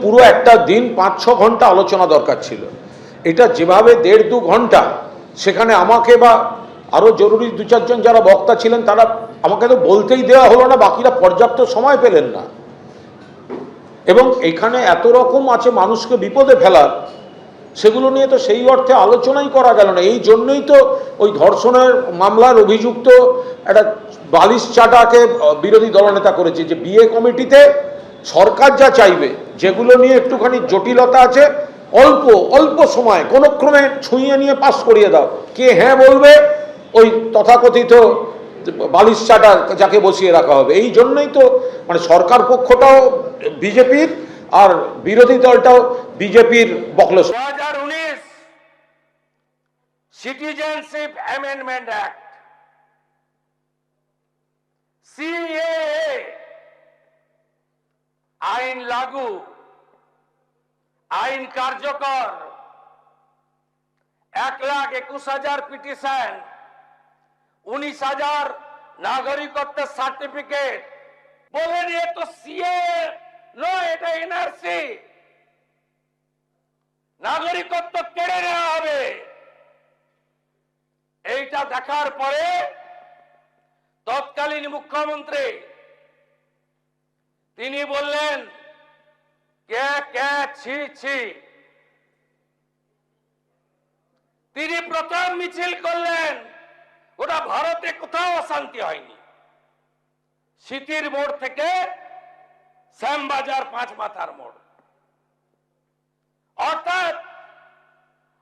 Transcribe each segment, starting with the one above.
পুরো একটা দিন 5-6 ঘন্টা আলোচনা দরকার ছিল। এটা যেভাবে 1.5-2 ঘন্টা, সেখানে আমাকে বা আরও জরুরি 2-4 জন যারা বক্তা ছিলেন তারা আমাকে তো বলতেই দেওয়া হলো না, বাকিরা পর্যাপ্ত সময় পেলেন না। এবং এখানে এত রকম আছে মানুষকে বিপদে ফেলার, সেগুলো নিয়ে তো সেই অর্থে আলোচনাই করা গেল না। এই জন্যই তো ওই ধর্ষণের মামলার অভিযুক্ত একটা বালিশ চাটাকে বিরোধী দলনেতা করেছে যে বিয়ে কমিটিতে সরকার যা চাইবে, যেগুলো নিয়ে একটুখানি জটিলতা আছে, অল্প অল্প সময় কোনো ক্রমে ছুঁয়ে নিয়ে পাস করিয়ে দাও। কে হ্যাঁ বলবে? ওই তথাকথিত বালিশ চাটা যাকে বসিয়ে রাখা হবে। এই জন্যই তো মানে সরকার পক্ষটাও বিজেপির আর বিরোধী দলটাও বিজেপির বকলস। 2019 সিটিজেনশিপ অ্যামেন্ডমেন্ট অ্যাক্ট, সিএএ আইন লাগু, আইন কার্যকর, 1,21,000 পিটিশন, 19,000 নাগরিকত্বের সার্টিফিকেট। বলে নিয়ে তো সিএএ নয়, এটা এনআরসি, নাগরিকত্ব কেড়ে নেওয়া হবে। এইটা দেখার পরে তৎকালীন মুখ্যমন্ত্রী তিনি বললেন কে কে ছি ছি। তিনি প্রথম মিছিল করলেন, ওটা ভারতে কোথাও অশান্তি হয়নি, সিটির মোড় থেকে শ্যামবাজার 5 মাথার মোড়। অর্থাৎ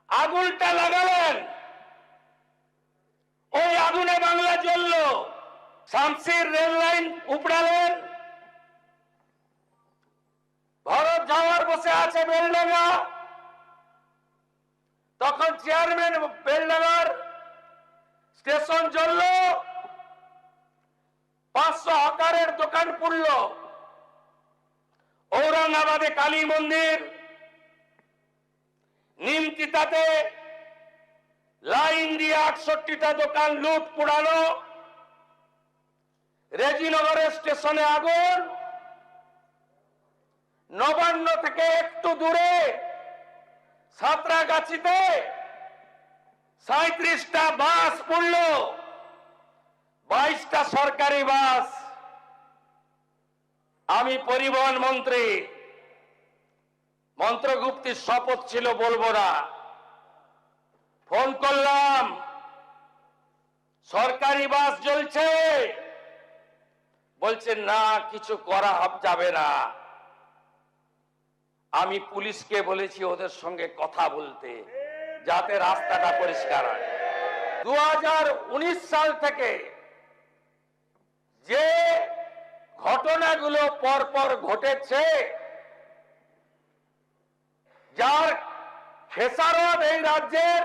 আগুনটা লাগালেন, ওই আগুনে বাংলা জ্বলল। শামসির রেল লাইন উপড়ালেন, ভরত যাওয়ার বসে আছে বেলডাঙ্গা, তখন চেয়ারম্যান বেলডাঙ্গার স্টেশন জ্বলল, 500 হকারের দোকান পুড়ল। ঔরঙ্গাবাদে কালী মন্দির, নিমতিতাতে লাইন দিয়ে 68টা দোকান লুট পোড়ানো, রেজিনগরের স্টেশনে আগুন, নবান্ন থেকে একটু দূরে সাঁতরাগাছিতে 37টা বাস পুড়ল, 22টা সরকারি বাস। আমি পরিবহন মন্ত্রী, মন্ত্রগুপ্তির শপথ ছিল বলবো না, ফোন করলাম, সরকারি বাস জ্বলছে, বলছে না কিছু করা যাবে না। আমি পুলিশকে বলেছি ওদের সঙ্গে কথা বলতে, যাতে রাস্তাটা পরিষ্কার হয়। 2019 সাল থেকে যে ঘটনাগুলো পরপর ঘটেছে, যার খেসারত এই রাজ্যের,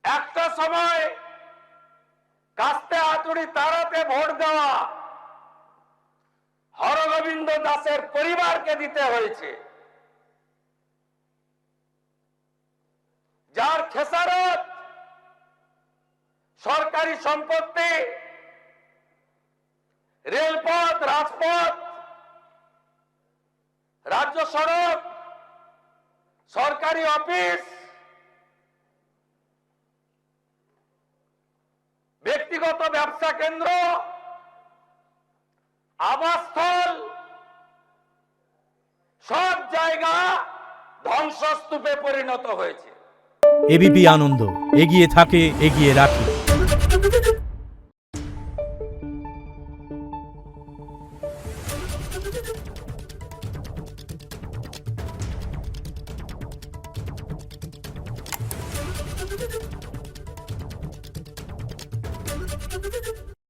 একটা সময় কাস্তে হাতুড়ি তাড়াতে ভোট দেওয়া হরগোবিন্দ দাসের পরিবারকে দিতে হয়েছে, যার খেসারত সরকারি সম্পত্তি, রেলপথ, রাজপথ, রাজ্য সড়ক, সরকারি অফিস, ব্যক্তিগত ব্যবসা কেন্দ্র, আবাসস্থল, সব জায়গা ধ্বংসস্তূপে পরিণত হয়েছে। এবিপি আনন্দ, এগিয়ে থাকে, এগিয়ে রাখে। Thank you.